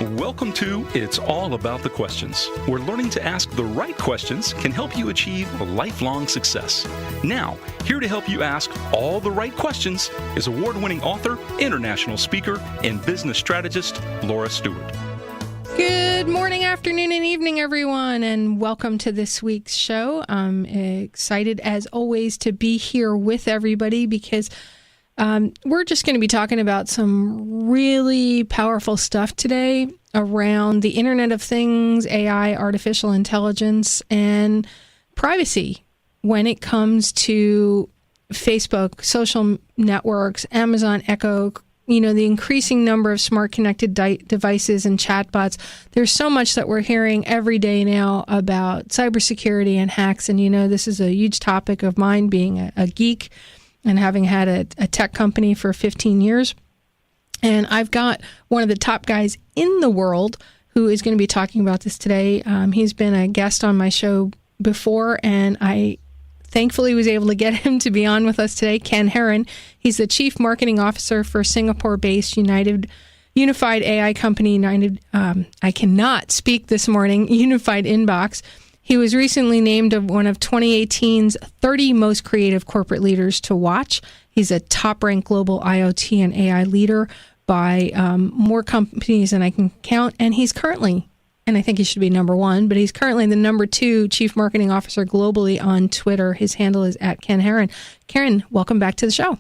Welcome to It's All About the Questions, where learning to ask the right questions can help you achieve lifelong success. Now, here to help you ask all the right questions is award-winning author, international speaker, and business strategist, Laura Stewart. Good morning, afternoon, and evening, everyone, and welcome to this week's show. I'm excited, as always, to be here with everybody because we're just going to be talking about some really powerful stuff today around the Internet of Things, AI, artificial intelligence, and privacy when it comes to Facebook, social networks, Amazon Echo, the increasing number of smart connected devices and chatbots. There's so much that we're hearing every day now about cybersecurity and hacks. And, this is a huge topic of mine, being a geek and having had a tech company for 15 years. And I've got one of the top guys in the world who is going to be talking about this today. He's been a guest on my show before, and I thankfully was able to get him to be on with us today, Ken Herron. He's the Chief Marketing Officer for Singapore-based Unified AI company, I cannot speak this morning, Unified Inbox. He was recently named one of 2018's 30 most creative corporate leaders to watch. He's a top-ranked global IoT and AI leader by more companies than I can count. And he's currently, and I think he should be number one, but he's currently the number 2 Chief Marketing Officer globally on Twitter. His handle is @KenHerron. Ken, welcome back to the show.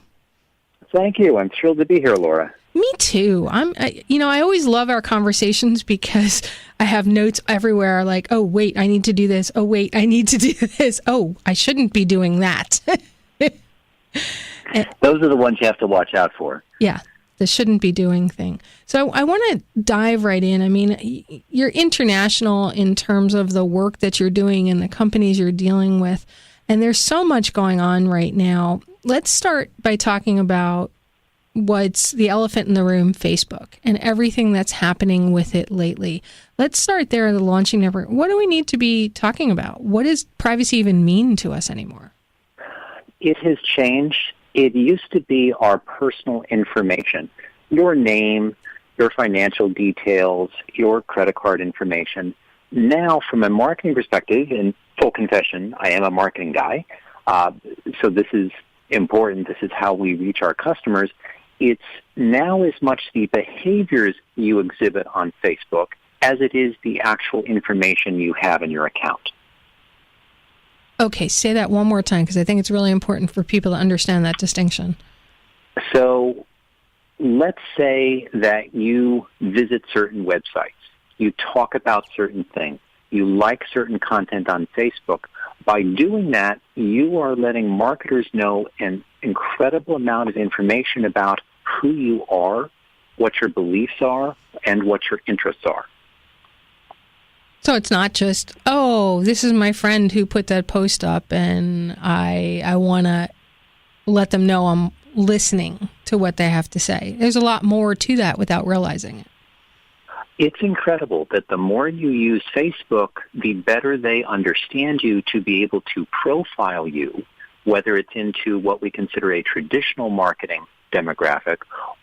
Thank you. I'm thrilled to be here, Laura. Me too. I always love our conversations because I have notes everywhere like, oh, wait, I need to do this. Oh, wait, I need to do this. Oh, I shouldn't be doing that. Those are the ones you have to watch out for. Yeah, the shouldn't be doing thing. So I want to dive right in. I mean, you're international in terms of the work that you're doing and the companies you're dealing with. And there's so much going on right now. Let's start by talking about what's the elephant in the room, Facebook, and everything that's happening with it lately. Let's start there, the launching network. What do we need to be talking about? What does privacy even mean to us anymore? It has changed. It used to be our personal information, your name, your financial details, your credit card information. Now, from a marketing perspective, in full confession, I am a marketing guy, so this is important. This is how we reach our customers. It's now as much the behaviors you exhibit on Facebook as it is the actual information you have in your account. Okay, say that one more time because I think it's really important for people to understand that distinction. So let's say that you visit certain websites, you talk about certain things, you like certain content on Facebook. By doing that, you are letting marketers know an incredible amount of information about who you are, what your beliefs are, and what your interests are. So it's not just, oh, this is my friend who put that post up, and I want to let them know I'm listening to what they have to say. There's a lot more to that without realizing it. It's incredible that the more you use Facebook, the better they understand you to be able to profile you, whether it's into what we consider a traditional marketing demographic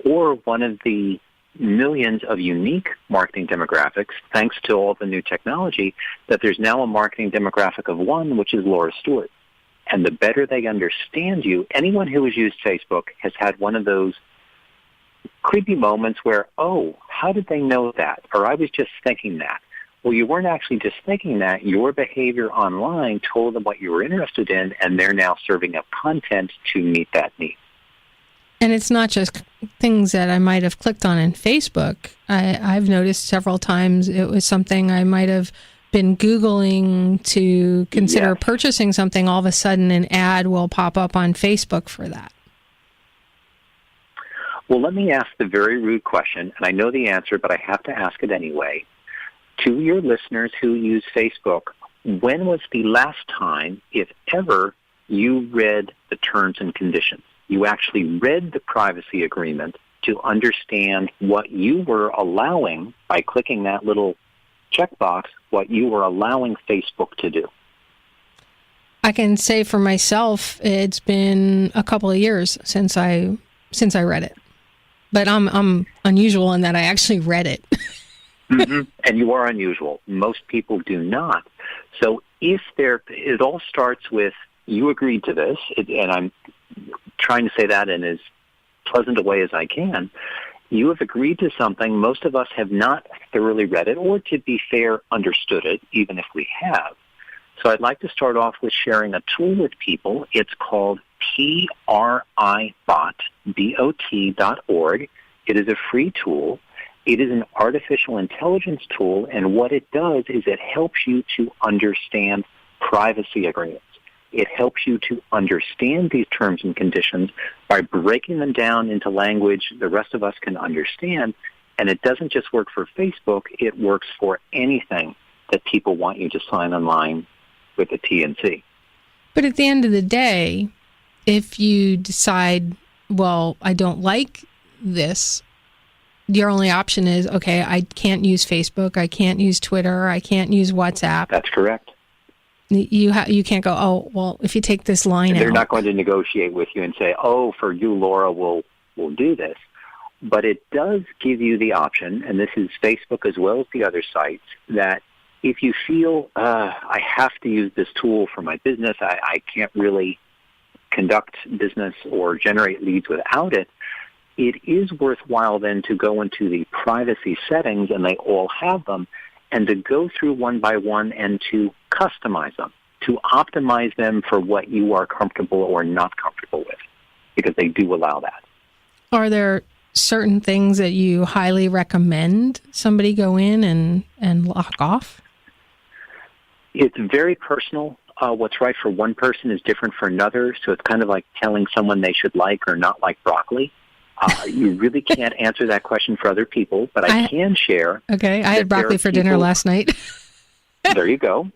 or one of the millions of unique marketing demographics, thanks to all the new technology, that there's now a marketing demographic of one, which is Laura Stewart. And the better they understand you, anyone who has used Facebook has had one of those creepy moments where, oh, how did they know that? Or I was just thinking that. Well, you weren't actually just thinking that. Your behavior online told them what you were interested in, and they're now serving up content to meet that need. And it's not just things that I might have clicked on in Facebook. I've noticed several times it was something I might have been Googling to consider purchasing something. All of a sudden, an ad will pop up on Facebook for that. Well, let me ask the very rude question, and I know the answer, but I have to ask it anyway. To your listeners who use Facebook, when was the last time, if ever, you read the terms and conditions? You actually read the privacy agreement to understand what you were allowing by clicking that little checkbox, what you were allowing Facebook to do. I can say for myself, it's been a couple of years since I read it. But I'm unusual in that I actually read it. And you are unusual. Most people do not. So it all starts with, you agreed to this, and I'm trying to say that in as pleasant a way as I can. You have agreed to something. Most of us have not thoroughly read it, or to be fair, understood it, even if we have. So I'd like to start off with sharing a tool with people. It's called PRIBot.org. It is a free tool. It is an artificial intelligence tool, and what it does is it helps you to understand privacy agreements. It helps you to understand these terms and conditions by breaking them down into language the rest of us can understand. And it doesn't just work for Facebook. It works for anything that people want you to sign online with a T&C. But at the end of the day, if you decide, well, I don't like this, your only option is, okay, I can't use Facebook, I can't use Twitter, I can't use WhatsApp. That's correct. You can't go, oh, well, if you take this line out. They're not going to negotiate with you and say, oh, for you, Laura, we'll do this. But it does give you the option, and this is Facebook as well as the other sites, that if you feel I have to use this tool for my business, I can't really conduct business or generate leads without it, it is worthwhile then to go into the privacy settings, and they all have them, and to go through one by one and to customize them, to optimize them for what you are comfortable or not comfortable with, because they do allow that. Are there certain things that you highly recommend somebody go in and lock off? It's very personal. What's right for one person is different for another, so it's kind of like telling someone they should like or not like broccoli. You really can't answer that question for other people, but I can share. Okay, I had broccoli for dinner last night. There you go.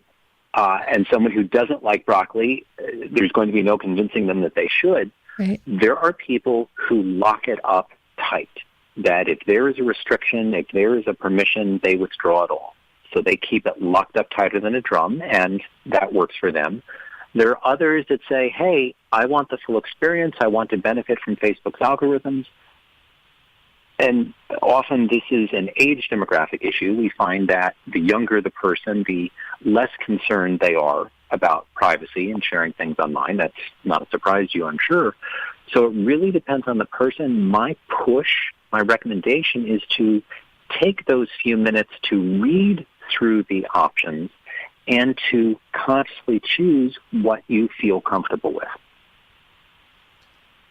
And someone who doesn't like broccoli, there's going to be no convincing them that they should. Right. There are people who lock it up tight, that if there is a restriction, if there is a permission, they withdraw it all. So they keep it locked up tighter than a drum, and that works for them. There are others that say, hey, I want the full experience. I want to benefit from Facebook's algorithms. And often this is an age demographic issue. We find that the younger the person, the less concerned they are about privacy and sharing things online. That's not a surprise to you, I'm sure. So it really depends on the person. My recommendation is to take those few minutes to read through the options and to consciously choose what you feel comfortable with.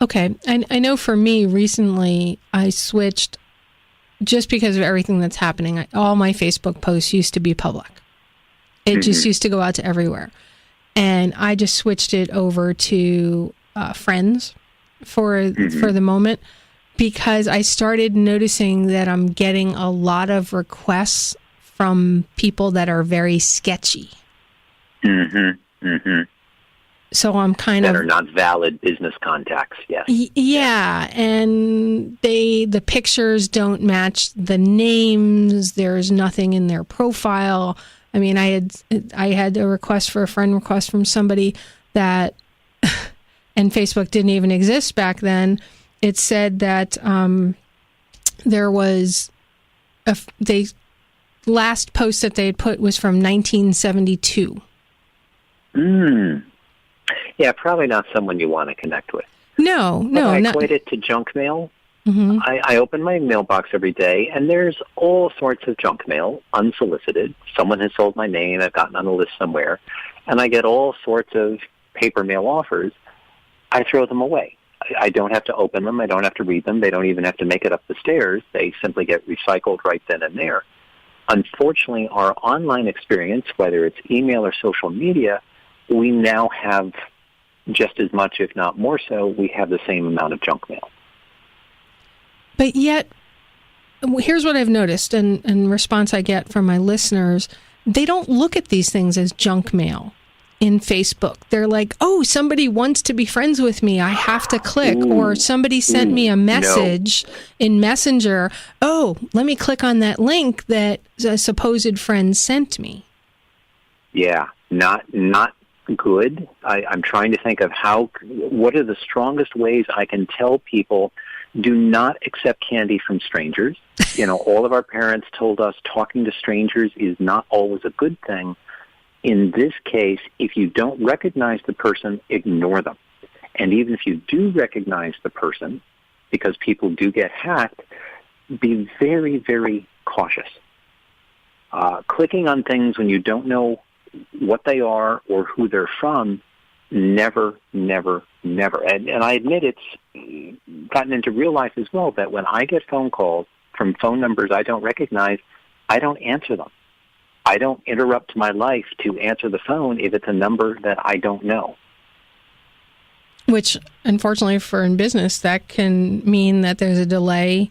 Okay. I know for me, recently, I switched just because of everything that's happening. All my Facebook posts used to be public. It just used to go out to everywhere. And I just switched it over to friends for the moment, because I started noticing that I'm getting a lot of requests from people that are very sketchy. So I'm that are not valid business contacts, yes. Yeah, and the pictures don't match the names. There's nothing in their profile. I mean, I had a request for a friend request from somebody that, and Facebook didn't even exist back then. It said that there was the last post that they had put was from 1972. Yeah, probably not someone you want to connect with. No. I equate it to junk mail. I open my mailbox every day, and there's all sorts of junk mail, unsolicited. Someone has sold my name. I've gotten on a list somewhere. And I get all sorts of paper mail offers. I throw them away. I don't have to open them. I don't have to read them. They don't even have to make it up the stairs. They simply get recycled right then and there. Unfortunately, our online experience, whether it's email or social media, we now have just as much, if not more so, we have the same amount of junk mail. But yet, here's what I've noticed, and response I get from my listeners, they don't look at these things as junk mail in Facebook. They're like, oh, somebody wants to be friends with me. I have to click. Or somebody sent me a message in Messenger. Oh, let me click on that link that a supposed friend sent me. Yeah, not good. I'm trying to think of what are the strongest ways I can tell people Do not accept candy from strangers. All of our parents told us talking to strangers is not always a good thing. In this case, if you don't recognize the person, ignore them. And even if you do recognize the person, because people do get hacked, be very, very cautious. Clicking on things when you don't know what they are or who they're from, never, never, never. And I admit it's gotten into real life as well, that when I get phone calls from phone numbers I don't recognize, I don't answer them. I don't interrupt my life to answer the phone if it's a number that I don't know. Which, unfortunately, for in business, that can mean that there's a delay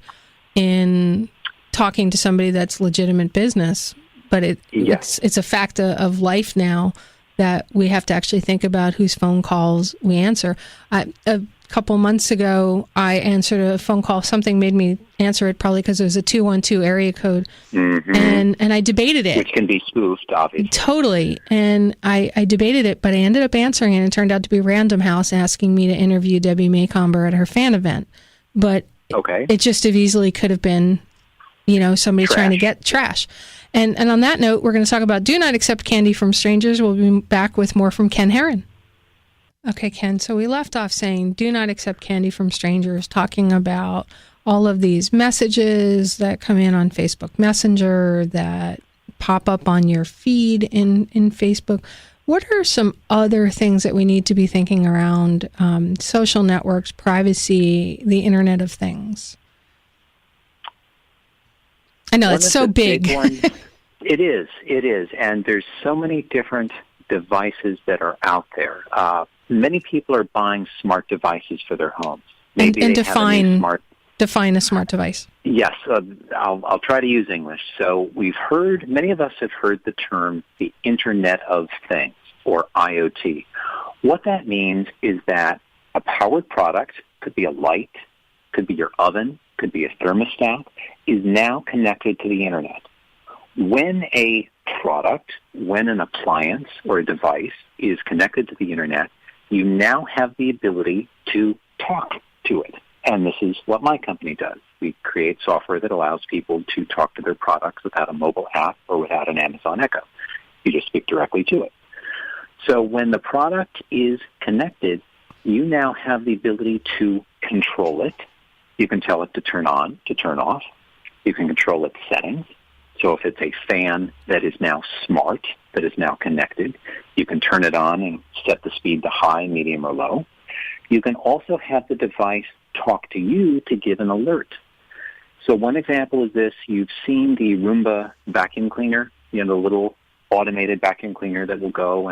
in talking to somebody that's legitimate business. But it's a fact of life now that we have to actually think about whose phone calls we answer. A couple months ago, I answered a phone call. Something made me answer it, probably because it was a 212 area code. Mm-hmm. And I debated it. Which can be spoofed, obviously. Totally. And I debated it, but I ended up answering it, and it turned out to be Random House asking me to interview Debbie Maycomber at her fan event. But it just as easily could have been, somebody trying to get trash. And on that note, we're going to talk about do not accept candy from strangers. We'll be back with more from Ken Herron. Okay, Ken, so we left off saying do not accept candy from strangers, talking about all of these messages that come in on Facebook Messenger that pop up on your feed in Facebook. What are some other things that we need to be thinking around social networks, privacy, the Internet of Things? I know it's so big. It is. And there's so many different devices that are out there. Many people are buying smart devices for their homes. Maybe and define a smart device. Yes, I'll try to use English. So many of us have heard the term the Internet of Things, or IoT. What that means is that a powered product, could be a light, could be your oven, could be a thermostat, is now connected to the Internet. When an appliance or a device is connected to the Internet, you now have the ability to talk to it. And this is what my company does. We create software that allows people to talk to their products without a mobile app or without an Amazon Echo. You just speak directly to it. So when the product is connected, you now have the ability to control it. You can tell it to turn on, to turn off. You can control its settings. So if it's a fan that is now smart, that is now connected, you can turn it on and set the speed to high, medium, or low. You can also have the device talk to you to give an alert. So one example is this. You've seen the Roomba vacuum cleaner, the little automated vacuum cleaner that will go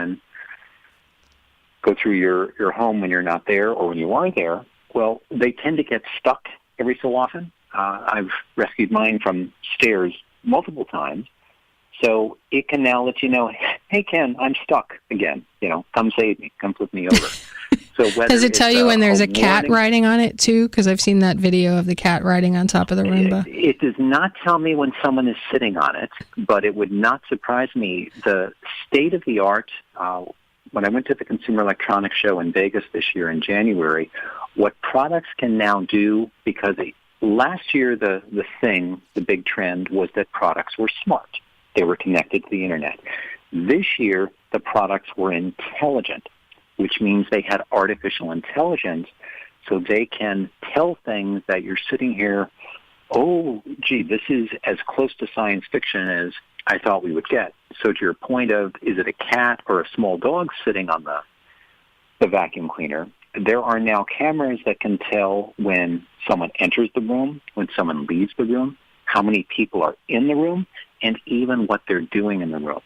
through your home when you're not there or when you are there. Well, they tend to get stuck every so often. I've rescued mine from stairs multiple times. So it can now let you know, hey, Ken, I'm stuck again. Come save me. Come flip me over. So does it tell you when there's a cat riding on it, too? Because I've seen that video of the cat riding on top of the Roomba. It does not tell me when someone is sitting on it, but it would not surprise me. The state of the art, when I went to the Consumer Electronics Show in Vegas this year in January, what products can now do, because last year the big trend was that products were smart. They were connected to the Internet. This year, the products were intelligent, which means they had artificial intelligence, so they can tell things that you're sitting here, oh, gee, this is as close to science fiction as I thought we would get. So to your point of, is it a cat or a small dog sitting on the vacuum cleaner, there are now cameras that can tell when someone enters the room, when someone leaves the room, how many people are in the room, and even what they're doing in the room.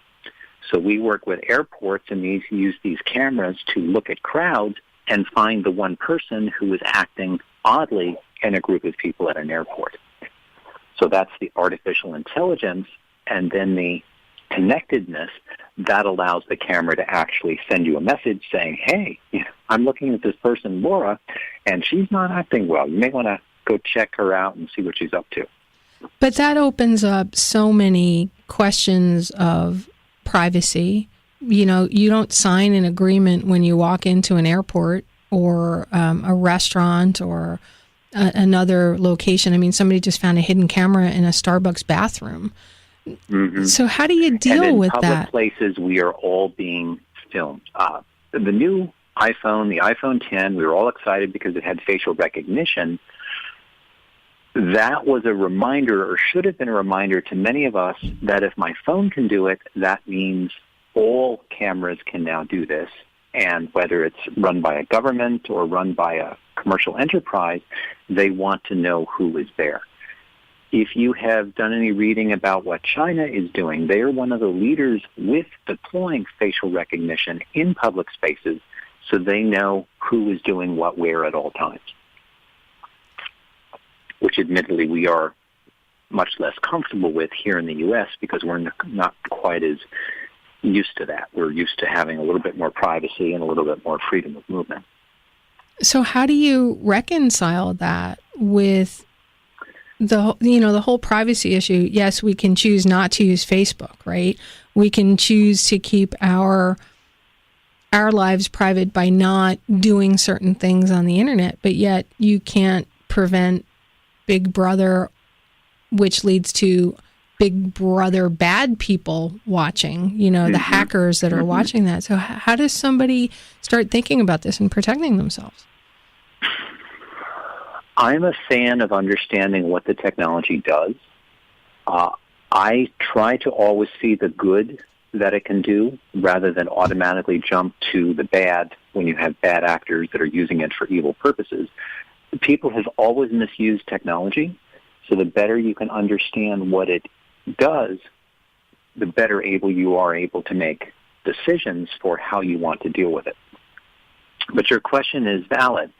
So we work with airports, and these use these cameras to look at crowds and find the one person who is acting oddly in a group of people at an airport. So that's the artificial intelligence, and then the connectedness that allows the camera to actually send you a message saying, hey, I'm looking at this person, Laura, and she's not acting well. You may want to go check her out and see what she's up to. But that opens up so many questions of privacy. You don't sign an agreement when you walk into an airport or a restaurant or another location. I mean, somebody just found a hidden camera in a Starbucks bathroom. Mm-hmm. So how do you deal with that? In public places, we are all being filmed. The new iPhone, the iPhone 10, we were all excited because it had facial recognition. That was a reminder, or should have been a reminder to many of us, that if my phone can do it, that means all cameras can now do this. And whether it's run by a government or run by a commercial enterprise, they want to know who is there. If you have done any reading about what China is doing, they are one of the leaders with deploying facial recognition in public spaces, so they know who is doing what where at all times, which admittedly we are much less comfortable with here in the U.S. because we're not quite as used to that. We're used to having a little bit more privacy and a little bit more freedom of movement. So how do you reconcile that with the whole privacy issue? Yes, we can choose not to use Facebook, right? We can choose to keep our lives private by not doing certain things on the internet, but yet you can't prevent Big Brother, which leads to Big Brother bad people watching, the hackers that are watching that. So how does somebody start thinking about this and protecting themselves? I'm a fan of understanding what the technology does. I try to always see the good that it can do rather than automatically jump to the bad when you have bad actors that are using it for evil purposes. People have always misused technology, so the better you can understand what it does, the better you are able to make decisions for how you want to deal with it. But your question is valid,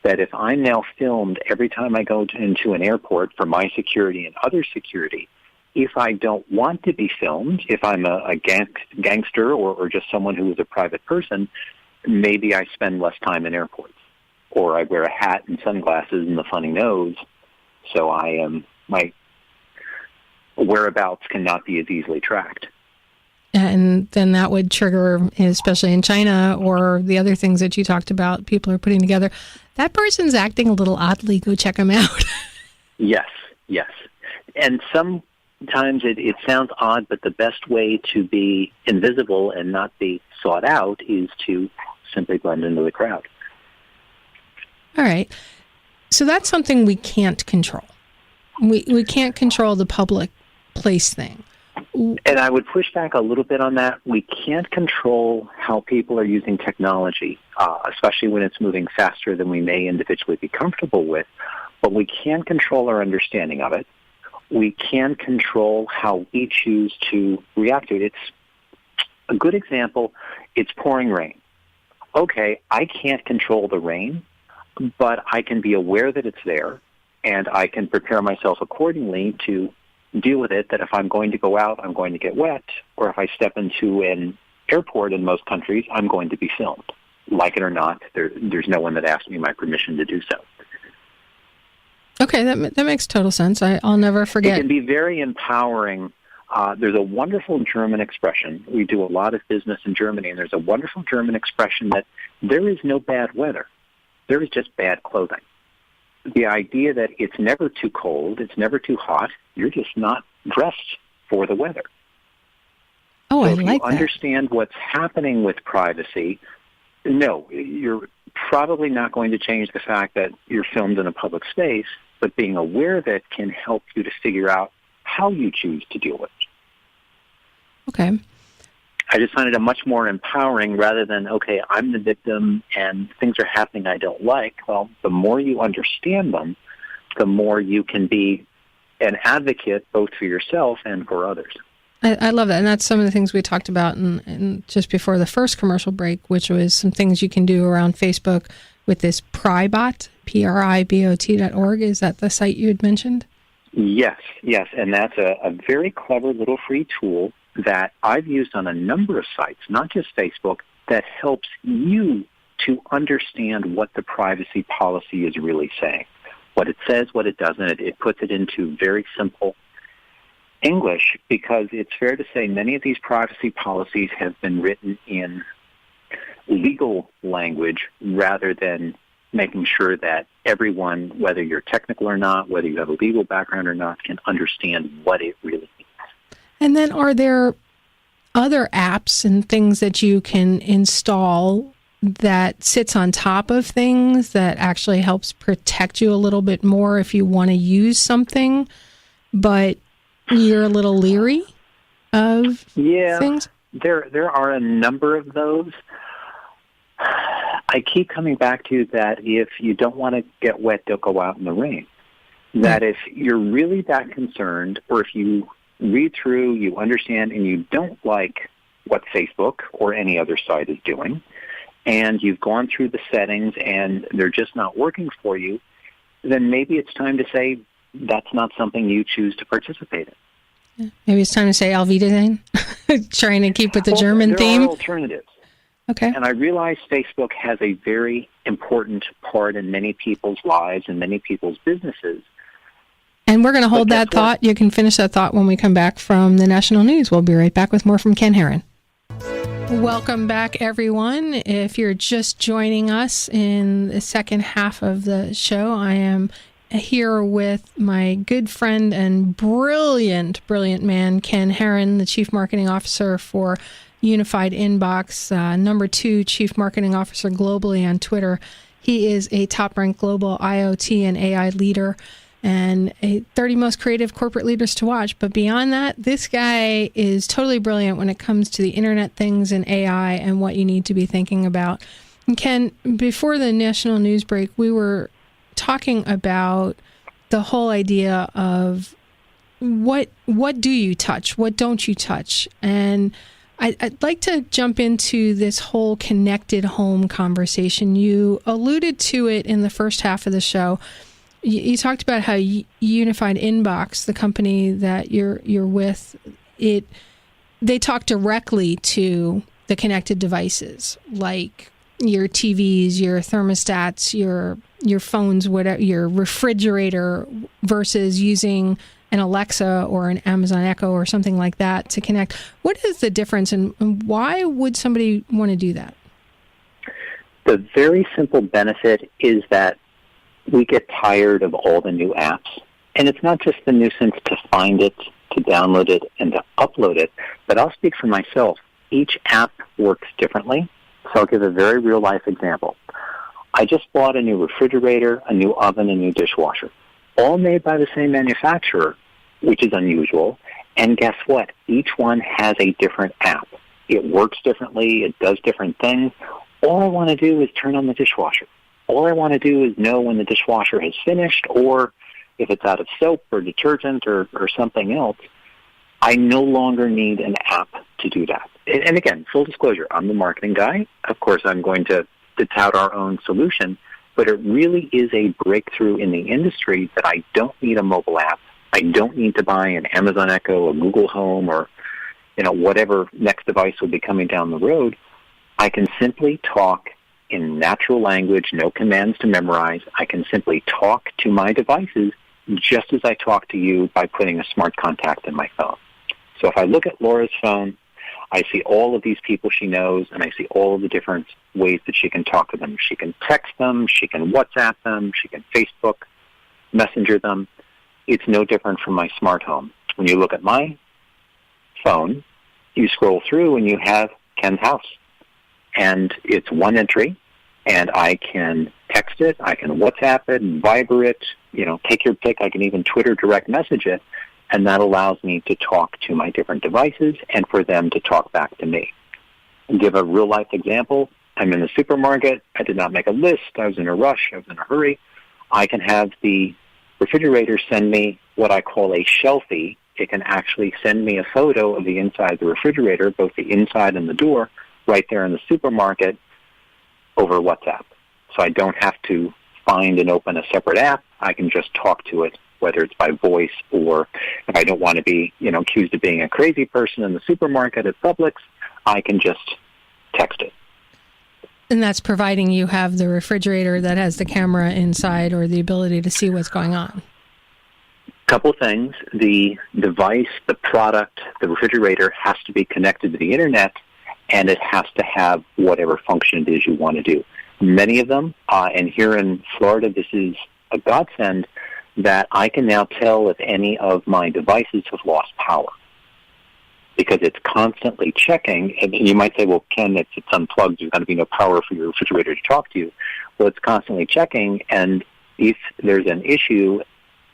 that if I'm now filmed every time I go into an airport for my security and other security, if I don't want to be filmed, if I'm a gangster or just someone who is a private person, maybe I spend less time in airports. Or I wear a hat and sunglasses and the funny nose, so my whereabouts cannot be as easily tracked. And then that would trigger, especially in China or the other things that you talked about, people are putting together, that person's acting a little oddly, go check them out. Yes. And sometimes it sounds odd, but the best way to be invisible and not be sought out is to simply blend into the crowd. All right. So that's something we can't control. We can't control the public place thing. And I would push back a little bit on that. We can't control how people are using technology, especially when it's moving faster than we may individually be comfortable with. But we can control our understanding of it. We can control how we choose to react to it. It's a good example. It's pouring rain. Okay, I can't control the rain, but I can be aware that it's there, and I can prepare myself accordingly to deal with it, that if I'm going to go out, I'm going to get wet, or if I step into an airport in most countries, I'm going to be filmed. Like it or not, there's no one that asked me my permission to do so. Okay, that makes total sense. I'll never forget. It can be very empowering. There's a wonderful German expression. We do a lot of business in Germany, and there's a wonderful German expression that there is no bad weather. There is just bad clothing. The idea that it's never too cold, it's never too hot, you're just not dressed for the weather. Oh, so I like that. If you understand what's happening with privacy, no, you're probably not going to change the fact that you're filmed in a public space, but being aware of it can help you to figure out how you choose to deal with it. Okay. I just find it a much more empowering rather than, okay, I'm the victim and things are happening I don't like. Well, the more you understand them, the more you can be an advocate both for yourself and for others. I love that. And that's some of the things we talked about in just before the first commercial break, which was some things you can do around Facebook with this Pribot, PRIBOT.org. Is that the site you had mentioned? Yes. And that's a very clever little free tool that I've used on a number of sites, not just Facebook, that helps you to understand what the privacy policy is really saying. What it says, what it doesn't. It puts it into very simple English, because it's fair to say many of these privacy policies have been written in legal language rather than making sure that everyone, whether you're technical or not, whether you have a legal background or not, can understand what it really means. And then are there other apps and things that you can install that sits on top of things that actually helps protect you a little bit more if you want to use something, but you're a little leery of things? There are a number of those. I keep coming back to that if you don't want to get wet, don't go out in the rain. That if you're really that concerned, or if you read through, you understand, and you don't like what Facebook or any other site is doing, and you've gone through the settings and they're just not working for you, then maybe it's time to say that's not something you choose to participate in. Maybe it's time to say Alvida then, trying to keep with the German theme. There are alternatives. Okay. And I realize Facebook has a very important part in many people's lives and many people's businesses. And we're going to hold that thought. You can finish that thought when we come back from the national news. We'll be right back with more from Ken Herron. Welcome back, everyone. If you're just joining us in the second half of the show, I am here with my good friend and brilliant man, Ken Herron, the Chief Marketing Officer for Unified Inbox, number 2 Chief Marketing Officer globally on Twitter. He is a top-ranked global IoT and AI leader and a 30 most creative corporate leaders to watch. But beyond that, this guy is totally brilliant when it comes to the Internet things and AI and what you need to be thinking about. And Ken, before the national news break, we were talking about the whole idea of what do you touch, what don't you touch, and I'd like to jump into this whole connected home conversation. You alluded to it in the first half of the show. You talked about how Unified Inbox, the company that you're with, they talk directly to the connected devices, like your TVs, your thermostats, your phones, whatever, your refrigerator, versus using an Alexa or an Amazon Echo or something like that to connect. What is the difference, and why would somebody want to do that? The very simple benefit is that we get tired of all the new apps. And it's not just the nuisance to find it, to download it, and to upload it, but I'll speak for myself. Each app works differently. So I'll give a very real-life example. I just bought a new refrigerator, a new oven, a new dishwasher, all made by the same manufacturer, which is unusual. And guess what? Each one has a different app. It works differently. It does different things. All I want to do is turn on the dishwasher. All I want to do is know when the dishwasher has finished, or if it's out of soap or detergent or something else. I no longer need an app to do that. And again, full disclosure, I'm the marketing guy. Of course, I'm going to tout our own solution, but it really is a breakthrough in the industry that I don't need a mobile app. I don't need to buy an Amazon Echo, a Google Home, or whatever next device will be coming down the road. I can simply talk in natural language, no commands to memorize. I can simply talk to my devices just as I talk to you by putting a smart contact in my phone. So if I look at Laura's phone, I see all of these people she knows, and I see all of the different ways that she can talk to them. She can text them, she can WhatsApp them, she can Facebook Messenger them. It's no different from my smart home. When you look at my phone, you scroll through and you have Ken's house. And it's one entry, and I can text it, I can WhatsApp it, Viber it, take your pick. I can even Twitter direct message it, and that allows me to talk to my different devices and for them to talk back to me. I'll give a real-life example. I'm in the supermarket. I did not make a list. I was in a rush. I was in a hurry. I can have the refrigerator send me what I call a shelfie. It can actually send me a photo of the inside of the refrigerator, both the inside and the door, right there in the supermarket over WhatsApp. So I don't have to find and open a separate app. I can just talk to it, whether it's by voice or if I don't want to be, accused of being a crazy person in the supermarket at Publix, I can just text it. And that's providing you have the refrigerator that has the camera inside or the ability to see what's going on. Couple things. The device, the product, the refrigerator has to be connected to the Internet, and it has to have whatever function it is you want to do. many of them, and here in Florida, this is a godsend that I can now tell if any of my devices have lost power, because it's constantly checking. And you might say, well, Ken, it's unplugged. There's going to be no power for your refrigerator to talk to you. Well, it's constantly checking, and if there's an issue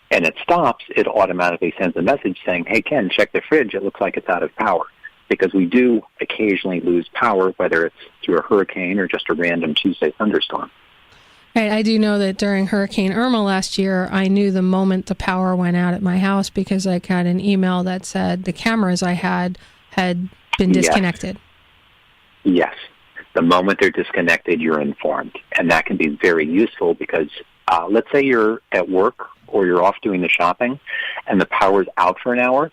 and it stops, it automatically sends a message saying, hey, Ken, check the fridge. It looks like it's out of power. Because we do occasionally lose power, whether it's through a hurricane or just a random Tuesday thunderstorm. Right, I do know that during Hurricane Irma last year, I knew the moment the power went out at my house because I got an email that said the cameras I had been disconnected. Yes. The moment they're disconnected, you're informed. And that can be very useful because let's say you're at work or you're off doing the shopping and the power's out for an hour.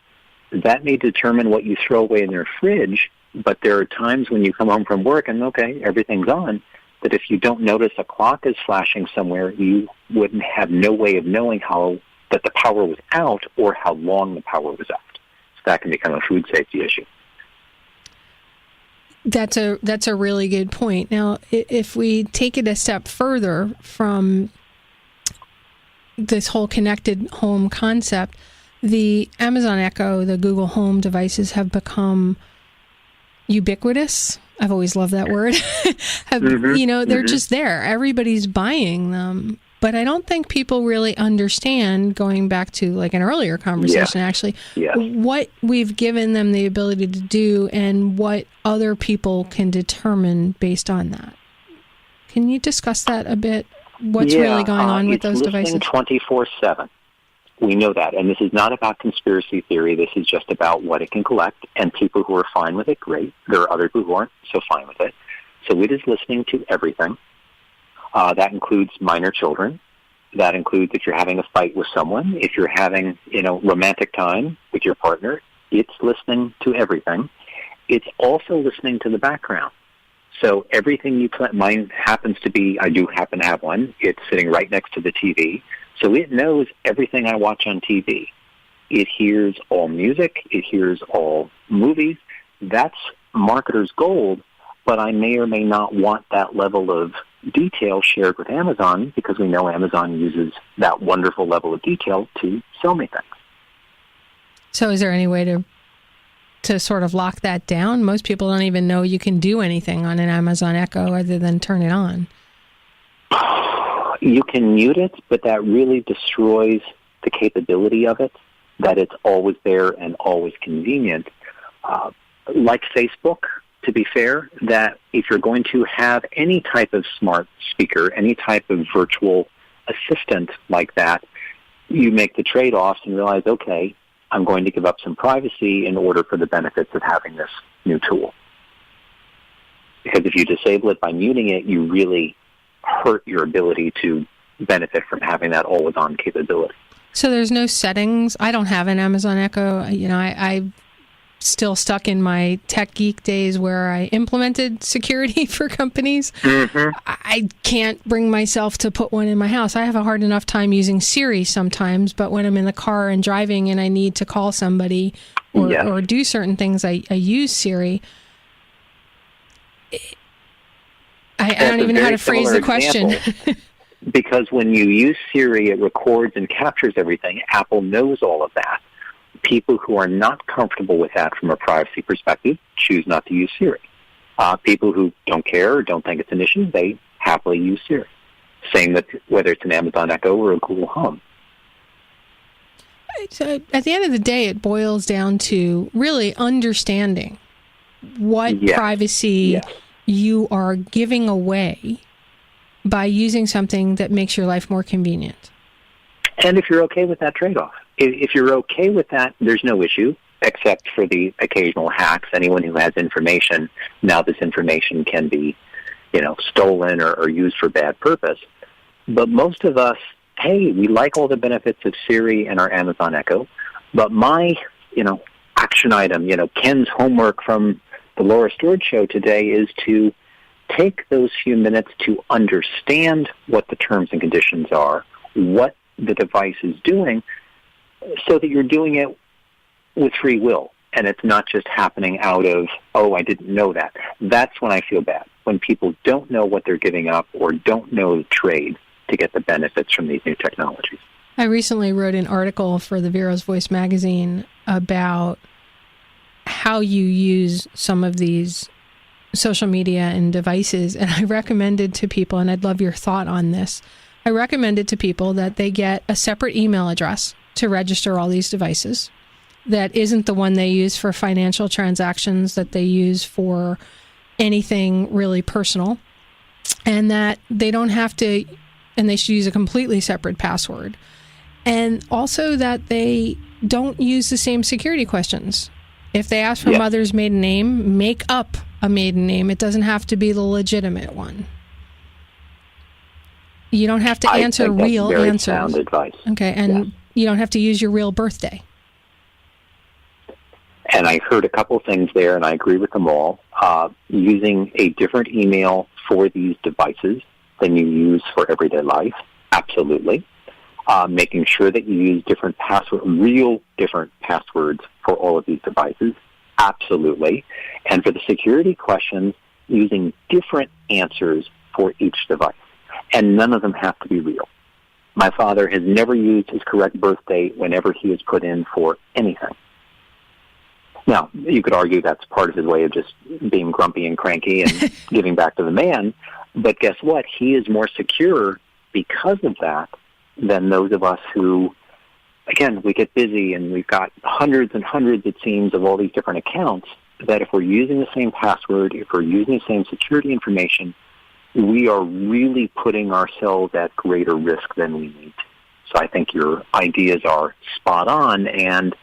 That may determine what you throw away in your fridge, but there are times when you come home from work and, okay, everything's on, that if you don't notice a clock is flashing somewhere, you wouldn't have no way of knowing that the power was out or how long the power was out. So that can become a food safety issue. That's a really good point. Now, if we take it a step further from this whole connected home concept, the Amazon Echo, the Google Home devices have become ubiquitous. I've always loved that word. They're just there. Everybody's buying them. But I don't think people really understand, going back to like an earlier conversation, what we've given them the ability to do and what other people can determine based on that. Can you discuss that a bit? What's really going on with those devices? 24/7. We know that, and this is not about conspiracy theory. This is just about what it can collect, and people who are fine with it, great. There are other people who aren't so fine with it. So it is listening to everything. That includes minor children. That includes if you're having a fight with someone, if you're having, romantic time with your partner, it's listening to everything. It's also listening to the background. So everything you play, mine happens to be, I do happen to have one. It's sitting right next to the TV. So it knows everything I watch on TV. It hears all music. It hears all movies. That's marketer's gold, but I may or may not want that level of detail shared with Amazon because we know Amazon uses that wonderful level of detail to sell me things. So is there any way to sort of lock that down? Most people don't even know you can do anything on an Amazon Echo other than turn it on. You can mute it, but that really destroys the capability of it, that it's always there and always convenient. Like Facebook, to be fair, that if you're going to have any type of smart speaker, any type of virtual assistant like that, you make the trade-offs and realize, okay, I'm going to give up some privacy in order for the benefits of having this new tool. Because if you disable it by muting it, you really hurt your ability to benefit from having that always-on capability. So there's no settings. I don't have an Amazon Echo. I'm still stuck in my tech geek days where I implemented security for companies. Mm-hmm. I can't bring myself to put one in my house. I have a hard enough time using Siri sometimes, but when I'm in the car and driving and I need to call somebody or do certain things, I use Siri. I don't even know how to phrase the question. Because when you use Siri, it records and captures everything. Apple knows all of that. People who are not comfortable with that from a privacy perspective choose not to use Siri. People who don't care or don't think it's an issue, they happily use Siri. Same with whether it's an Amazon Echo or a Google Home. So at the end of the day, it boils down to really understanding what privacy you are giving away by using something that makes your life more convenient. And if you're okay with that trade-off. If you're okay with that, there's no issue, except for the occasional hacks. Anyone who has information, now this information can be, stolen or used for bad purpose. But most of us, hey, we like all the benefits of Siri and our Amazon Echo, but my, action item, Ken's homework from the Laura Stewart Show today is to take those few minutes to understand what the terms and conditions are, what the device is doing, so that you're doing it with free will, and it's not just happening out of, I didn't know that. That's when I feel bad. when people don't know what they're giving up or don't know the trade to get the benefits from these new technologies. I recently wrote an article for the Vero's Voice magazine about how you use some of these social media and devices, and I recommended to people, and I'd love your thought on this, I recommended to people that they get a separate email address to register all these devices that isn't the one they use for financial transactions, that they use for anything really personal, and that they don't have to, and they should use a completely separate password. And also that they don't use the same security questions. If they ask for mother's maiden name, make up a maiden name. It doesn't have to be the legitimate one. You don't have to answer real very answers. Sound advice. Okay, and you don't have to use your real birthday. And I heard a couple things there, and I agree with them all. Using a different email for these devices than you use for everyday life, absolutely. Making sure that you use different real different passwords for all of these devices, absolutely. And for the security questions, using different answers for each device. And none of them have to be real. My father has never used his correct birth date whenever he has put in for anything. Now, you could argue that's part of his way of just being grumpy and cranky and giving back to the man. But guess what? He is more secure because of that than those of us who, again, we get busy and we've got hundreds and hundreds, it seems, of all these different accounts, that if we're using the same password, if we're using the same security information, we are really putting ourselves at greater risk than we need to. So I think your ideas are spot on and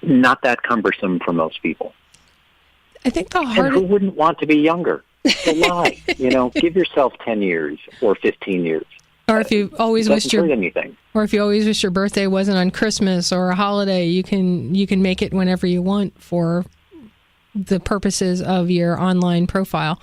not that cumbersome for most people. I think the And hardest... who wouldn't want to be younger? So why? Give yourself 10 years or 15 years. Or if you always wished your anything. Or if you always wish your birthday wasn't on Christmas or a holiday, you can make it whenever you want for the purposes of your online profile.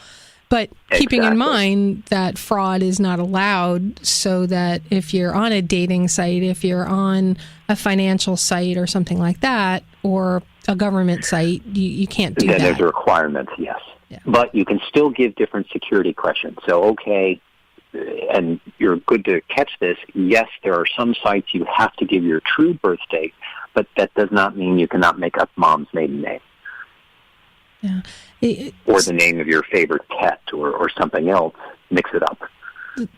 But keeping in mind that fraud is not allowed, so that if you're on a dating site, if you're on a financial site or something like that, or a government site, you can't do that. Then there's a requirement, yes. Yeah. But you can still give different security questions. So, okay, and you're good to catch this, yes, there are some sites you have to give your true birth date, but that does not mean you cannot make up mom's maiden name. Yeah. Or the name of your favorite pet or something else. Mix it up.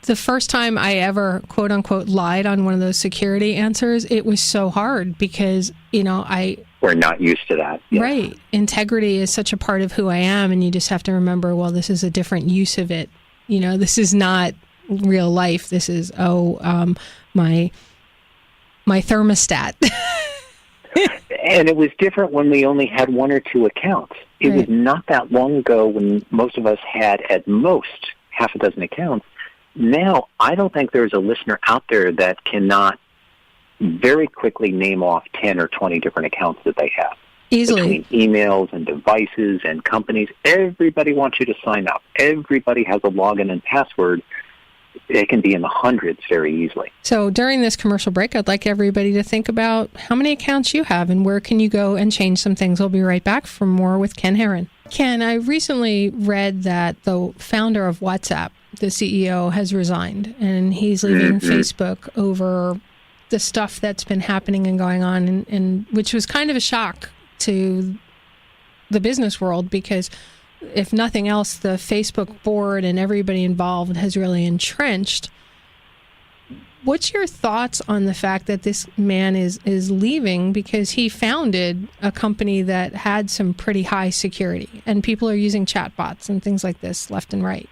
The first time I ever, quote unquote, lied on one of those security answers, it was so hard because, we're not used to that. Yes. Right. Integrity is such a part of who I am, and you just have to remember, well, this is a different use of it. This is not real life. This is, my thermostat. And it was different when we only had one or two accounts. It was not that long ago when most of us had at most half a dozen accounts. Now, I don't think there's a listener out there that cannot very quickly name off 10 or 20 different accounts that they have. Easily. Between emails and devices and companies, everybody wants you to sign up. Everybody has a login and password. It can be in the hundreds very easily. So during this commercial break, I'd like everybody to think about how many accounts you have and where can you go and change some things. We'll be right back for more with Ken Herron. Ken, I recently read that the founder of WhatsApp, the CEO, has resigned, and he's leaving Facebook over the stuff that's been happening and going on, and which was kind of a shock to the business world because if nothing else, the Facebook board and everybody involved has really entrenched. What's your thoughts on the fact that this man is leaving because he founded a company that had some pretty high security and people are using chatbots and things like this left and right?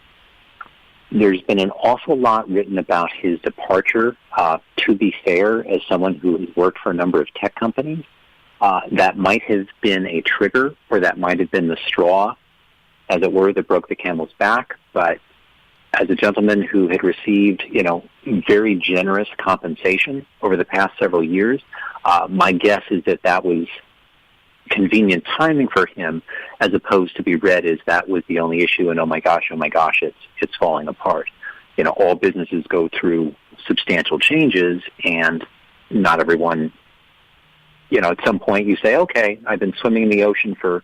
There's been an awful lot written about his departure. To be fair, as someone who has worked for a number of tech companies, that might have been a trigger or that might have been the straw, as it were, that broke the camel's back. But as a gentleman who had received, very generous compensation over the past several years, my guess is that was convenient timing for him, as opposed to be read as that was the only issue and oh my gosh, it's falling apart. All businesses go through substantial changes, and not everyone, at some point you say, okay, I've been swimming in the ocean for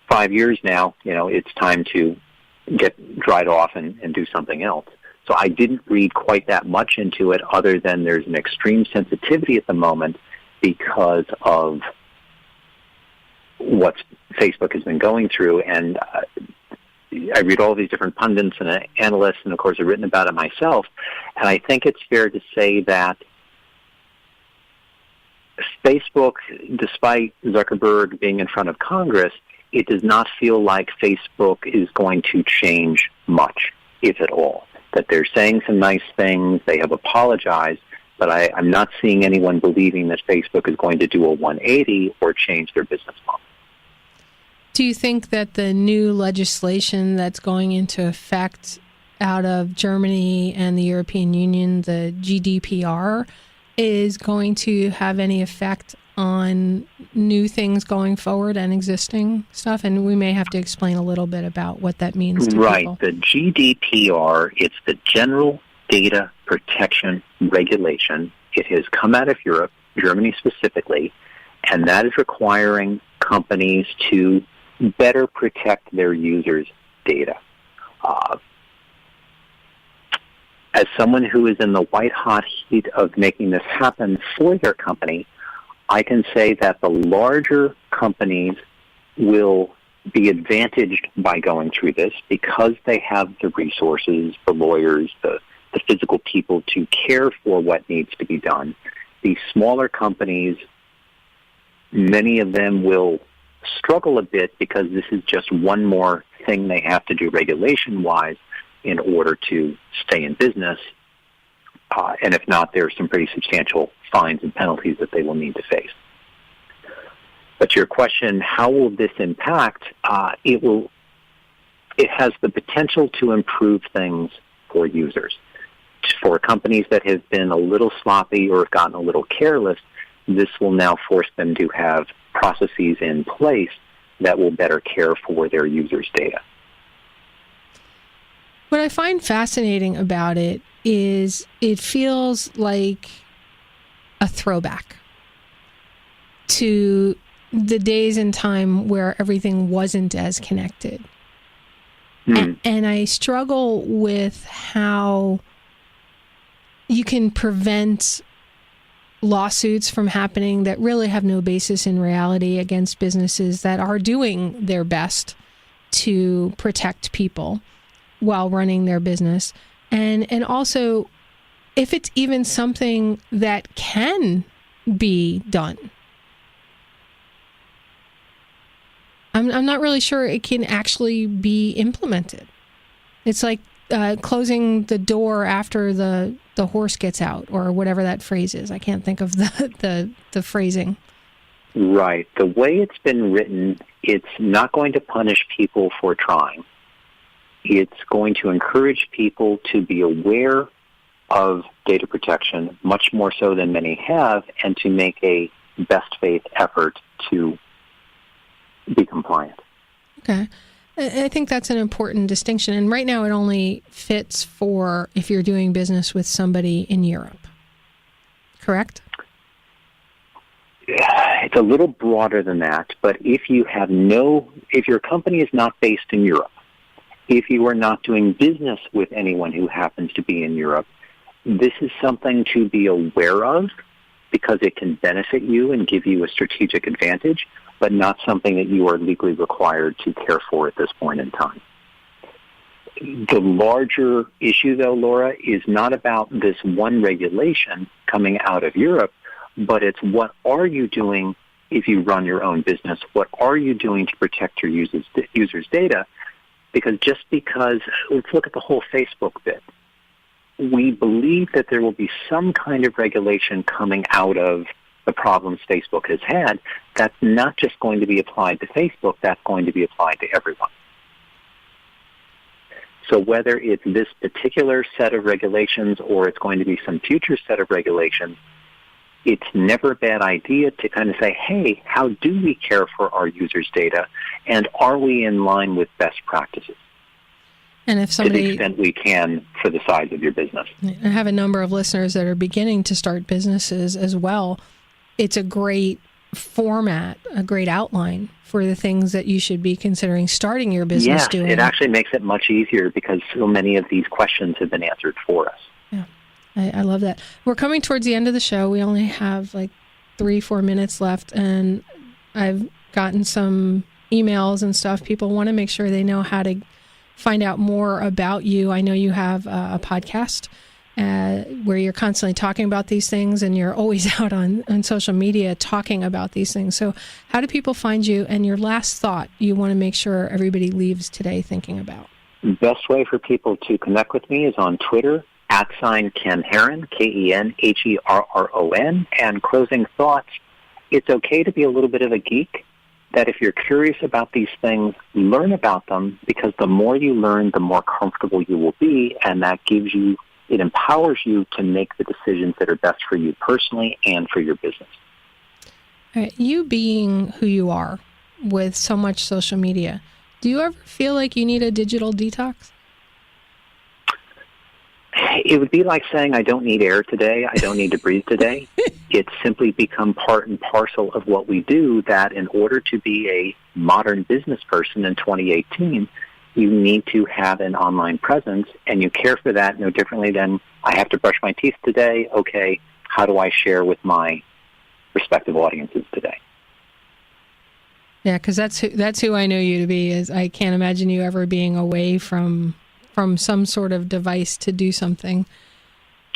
5 years now, it's time to get dried off and do something else. So I didn't read quite that much into it, other than there's an extreme sensitivity at the moment because of what Facebook has been going through. And I read all these different pundits and analysts, and of course I've written about it myself. And I think it's fair to say that Facebook, despite Zuckerberg being in front of Congress, it does not feel like Facebook is going to change much, if at all. That they're saying some nice things, they have apologized, but I'm not seeing anyone believing that Facebook is going to do a 180 or change their business model. Do you think that the new legislation that's going into effect out of Germany and the European Union, the GDPR, is going to have any effect on new things going forward and existing stuff? And we may have to explain a little bit about what that means to people. The GDPR, it's the General Data Protection Regulation. It has come out of Europe, Germany specifically, and that is requiring companies to better protect their users' data. As someone who is in the white-hot heat of making this happen for their company, I can say that the larger companies will be advantaged by going through this because they have the resources, the lawyers, the physical people to care for what needs to be done. The smaller companies, many of them will struggle a bit because this is just one more thing they have to do regulation-wise in order to stay in business. And if not, there are some pretty substantial fines and penalties that they will need to face. But to your question, how will this impact? It has the potential to improve things for users. For companies that have been a little sloppy or have gotten a little careless, this will now force them to have processes in place that will better care for their users' data. What I find fascinating about it is it feels like a throwback to the days and time where everything wasn't as connected. And I struggle with how you can prevent lawsuits from happening that really have no basis in reality against businesses that are doing their best to protect people while running their business. And also, if it's even something that can be done, I'm not really sure it can actually be implemented. It's like closing the door after the horse gets out, or whatever that phrase is. I can't think of the phrasing. Right. The way it's been written, it's not going to punish people for trying. It's going to encourage people to be aware of data protection, much more so than many have, and to make a best faith effort to be compliant. Okay. I think that's an important distinction. And right now it only fits for if you're doing business with somebody in Europe. Correct? It's a little broader than that, but if your company is not based in Europe, if you are not doing business with anyone who happens to be in Europe, this is something to be aware of because it can benefit you and give you a strategic advantage, but not something that you are legally required to care for at this point in time. The larger issue, though, Laura, is not about this one regulation coming out of Europe, but it's what are you doing if you run your own business? What are you doing to protect your users' data? Because let's look at the whole Facebook bit. We believe that there will be some kind of regulation coming out of the problems Facebook has had. That's not just going to be applied to Facebook, that's going to be applied to everyone. So whether it's this particular set of regulations or it's going to be some future set of regulations, it's never a bad idea to kind of say, hey, how do we care for our users' data, and are we in line with best practices? And if somebody, to the extent we can for the size of your business. I have a number of listeners that are beginning to start businesses as well. It's a great format, a great outline for the things that you should be considering starting your business doing. It actually makes it much easier because so many of these questions have been answered for us. Yeah, I love that. We're coming towards the end of the show. We only have like 3-4 minutes left, and I've gotten some emails and stuff. People want to make sure they know how to find out more about you. I know you have a podcast where you're constantly talking about these things, and you're always out on social media talking about these things. So how do people find you, and your last thought you want to make sure everybody leaves today thinking about? The best way for people to connect with me is on Twitter, @Ken Herron, KenHerron. And closing thoughts, it's okay to be a little bit of a geek, that if you're curious about these things, learn about them, because the more you learn, the more comfortable you will be, and that it empowers you to make the decisions that are best for you personally and for your business. All right. You being who you are with so much social media, do you ever feel like you need a digital detox? It would be like saying, I don't need air today, I don't need to breathe today. It's simply become part and parcel of what we do, that in order to be a modern business person in 2018, you need to have an online presence, and you care for that no differently than, I have to brush my teeth today. Okay, how do I share with my respective audiences today? Yeah, because that's who I know you to be. Is I can't imagine you ever being away from some sort of device to do something.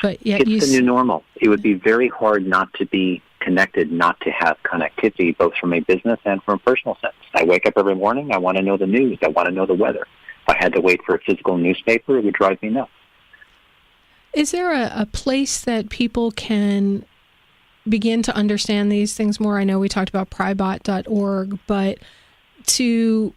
But yet it's the new normal. It would be very hard not to be connected, not to have connectivity, both from a business and from a personal sense. I wake up every morning, I want to know the news, I want to know the weather. If I had to wait for a physical newspaper, it would drive me nuts. Is there a place that people can begin to understand these things more? I know we talked about pribot.org, but to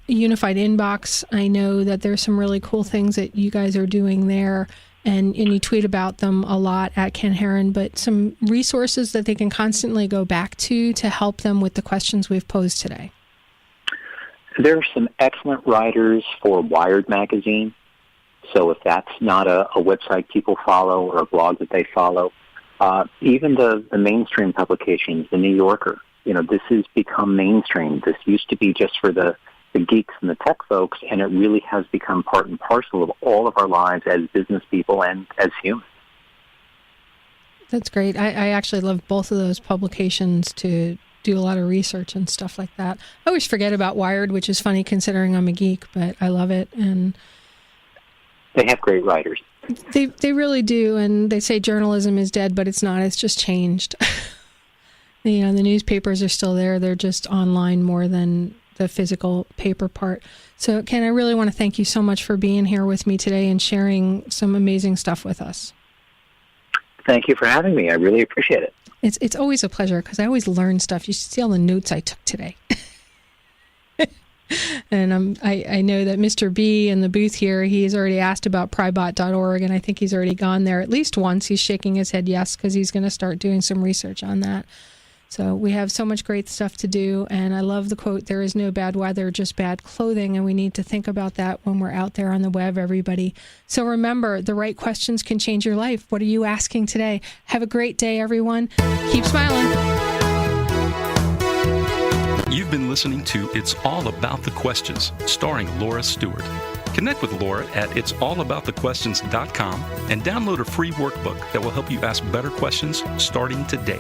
Unified Inbox, I know that there's some really cool things that you guys are doing there, and you tweet about them a lot at Ken Herron, but some resources that they can constantly go back to help them with the questions we've posed today. There are some excellent writers for Wired magazine, so if that's not a website people follow or a blog that they follow, even the mainstream publications, the New Yorker, this has become mainstream. This used to be just for the geeks and the tech folks, and it really has become part and parcel of all of our lives as business people and as humans. That's great. I actually love both of those publications to do a lot of research and stuff like that. I always forget about Wired, which is funny considering I'm a geek, but I love it. And they have great writers. They really do, and they say journalism is dead, but it's not. It's just changed. The newspapers are still there. They're just online more than the physical paper part. So, Ken, I really want to thank you so much for being here with me today and sharing some amazing stuff with us. Thank you for having me. I really appreciate it. It's always a pleasure, because I always learn stuff. You should see all the notes I took today. And I know that Mr. B in the booth here, he's already asked about pribot.org, and I think he's already gone there at least once. He's shaking his head yes, because he's going to start doing some research on that. So we have so much great stuff to do, and I love the quote, there is no bad weather, just bad clothing, and we need to think about that when we're out there on the web, everybody. So remember, the right questions can change your life. What are you asking today? Have a great day, everyone. Keep smiling. You've been listening to It's All About the Questions, starring Laura Stewart. Connect with Laura at it'sallaboutthequestions.com and download a free workbook that will help you ask better questions starting today.